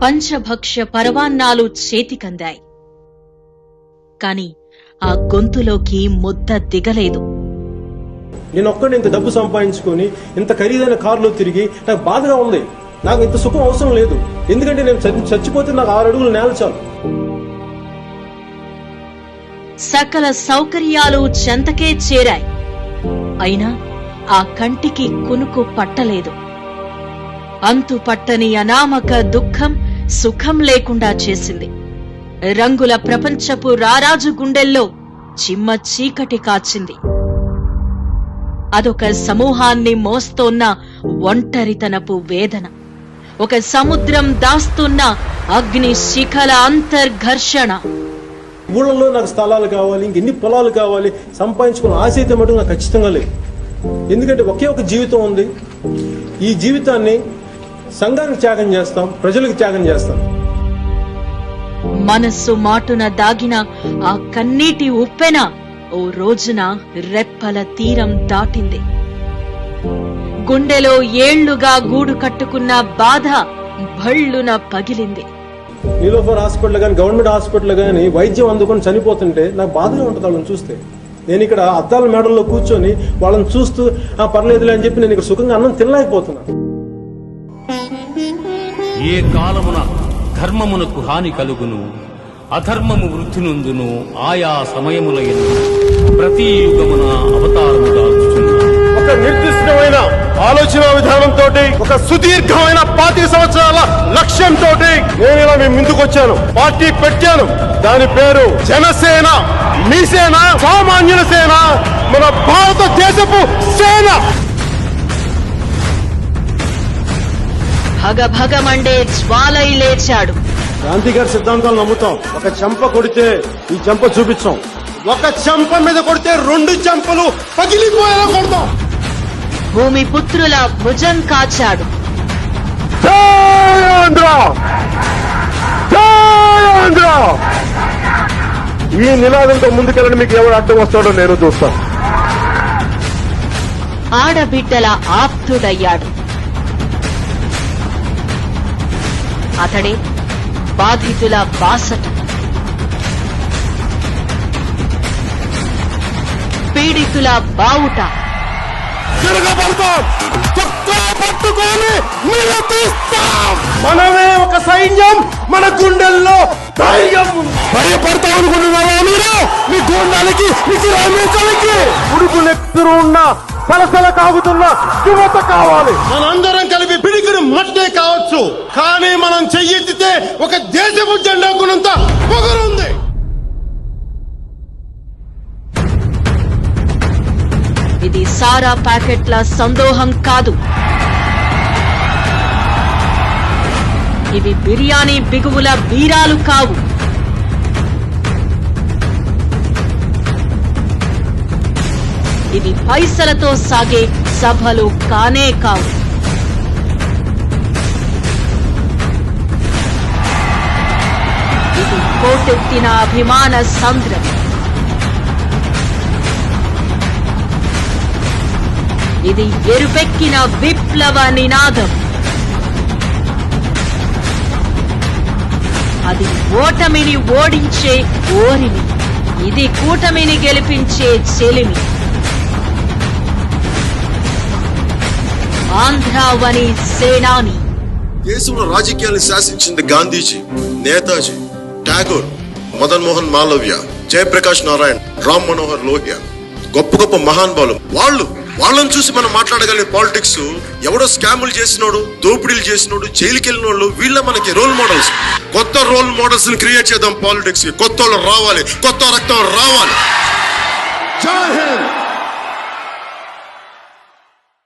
పంచభక్ష్య పరవాన్నాలు చేతికందాయి. కాని ఆ గొంతులోకి ముద్ద దిగలేదు. నేను ఒక్కడిని ఇంత డబ్బు సంపాదించుకొని ఇంత ఖరీదైన కారులో తిరిగి నాకు బాధగా ఉంది. నాకు ఇంత సుఖం అవసరం లేదు. ఎందుకంటే నేను చచ్చిపోతే నాకు 6 అడుగులు నేల చాలు. సకల సౌకర్యాలు చెంతకే చేరాయి. అయినా ఆ కంటికి కునుకు పట్టలేదు. అంతు పట్టని అనామక దుఃఖం సుఖం లేకుండా చేసింది. రంగుల ప్రపంచపు రారాజు గుండెల్లో చిమ్మ చీకటి కాచింది. అదొక సమూహాన్ని మోస్తోన్న ఒంటరితనపు వేదన, ఒక సముద్రం దాస్తున్న అగ్ని శిఖల అంతర్ఘర్షణ. ఊళ్ళలో నాకు స్థలాలు కావాలి, ఇంకెన్ని పొలాలు కావాలి, సంపాదించుకున్న ఆశ అయితే మటుకు నాకు ఖచ్చితంగా లేదు. ఎందుకంటే ఒకే ఒక జీవితం ఉంది. ఈ జీవితాన్ని సంఘానికి త్యాగం చేస్తాం, ప్రజలకు త్యాగం చేస్తాం. మనస్సు మాటున దాగిన ఆ కన్నీటి ఉప్పెన ఓ రోజున రెప్పల తీరం దాటింది. గుండెలో ఏళ్లుగా గూడు కట్టుకున్న బాధ భళ్ళున పగిలింది. నీలోఫర్ హాస్పిటల్ గాని, గవర్నమెంట్ హాస్పిటల్ గాని వైద్యం అందుకొని చనిపోతుంటే నాకు బాధగా ఉంటుంది వాళ్ళని చూస్తే. నేను ఇక్కడ అద్దాల మేడల్లో కూర్చొని వాళ్ళని చూస్తూ పర్లేదులే అని చెప్పి నేను ఇక్కడ సుఖంగా అన్నం తినలేకపోతున్నా. ఏ కాలమున ధర్మమునకు హాని కలుగును, అధర్మము వృద్ధి నుండును, ఆయా సమయములయందు ప్రతి యుగమున అవతారము దాల్చుచున్నాను. ఒక నిర్దిష్టమైన ఆలోచన విధానంతో, ఒక సుదీర్ఘమైన 25 సంవత్సరాల లక్ష్యంతో నేను ఇలా మీ ముందుకు వచ్చాను. పార్టీ పెట్టాను. దాని పేరు జనసేన. మీ సేన, సామాన్యుల సేన, మన భారతదేశపు సేన. భగభగమండే జ్వాలై లేచాడు. గాంధీ గారి సిద్ధాంతాలు నమ్ముతాం. ఒక చెంప కొడితే ఈ చెంప చూపించాం. ఒక చెంప మీద కొడితే 2 చెంపలు పగిలిపోయేలా కొడతాం. భూమి పుత్రుల భుజం కాచాడు. ఈ నినాదంతో ముందుకెళ్ళని మీకు ఎవరు అడ్డం వస్తాడో నేను చూస్తాను. ఆడబిడ్డల ఆప్తుడయ్యాడు. అతడే బాధితుల బాసట. పీడితుల బావుట. మనమే ఒక సైన్యం, మన గుండెల్లో ధైర్యం. భయపడతాం అనుకుంటున్నావా మీరు? మీ గుండెలకి, ఉడుకులెత్తురు ఉన్న సలసల కాగుతున్న యువత కావాలి. మనందరం కలిపి పిడికిడు మట్టే కావచ్చు, కానీ మనం చెయ్యెత్తితే ఒక దేశపు జెండా గుణంత పొగరుంది. ఇది సారా ప్యాకెట్ల సందోహం కాదు. ఇవి బిర్యానీ బిగువుల బీరాలు కావు. ఇవి పైసలతో సాగే సభలు కానే కావు. ఇది కోటెత్తిన అభిమాన సంద్రం. ఇది ఎరుపెక్కిన విప్లవ నినాదం. అది ఓటమిని ఓడించే ఓరిమి. ఇది కూటమిని గెలిపించే చెలిమి. ఆంధ్రావని సేనాని. దేశంలో రాజకీయాన్ని శాసించింది గాంధీజీ, నేతాజీ, ఠాగూర్, మదన్ మోహన్ మాలవ్య, జయప్రకాష్ నారాయణ్, రామ్ మనోహర్ లోహియా. గొప్ప గొప్ప మహానుభావులు. వాళ్ళని చూసి మనం మాట్లాడగలిగే పాలిటిక్స్ ఎవడో స్కాములు చేసినోడు, దోపిడీలు చేసినోడు, జైలుకి వెళ్ళినోళ్ళు, వీళ్ళ మనకి రోల్ మోడల్స్. కొత్త రోల్ మోడల్స్ ని క్రియేట్ చేద్దాం పాలిటిక్స్ కి. కొత్త వాళ్ళు రావాలి, కొత్త రక్తం రావాలి. జై హింద్.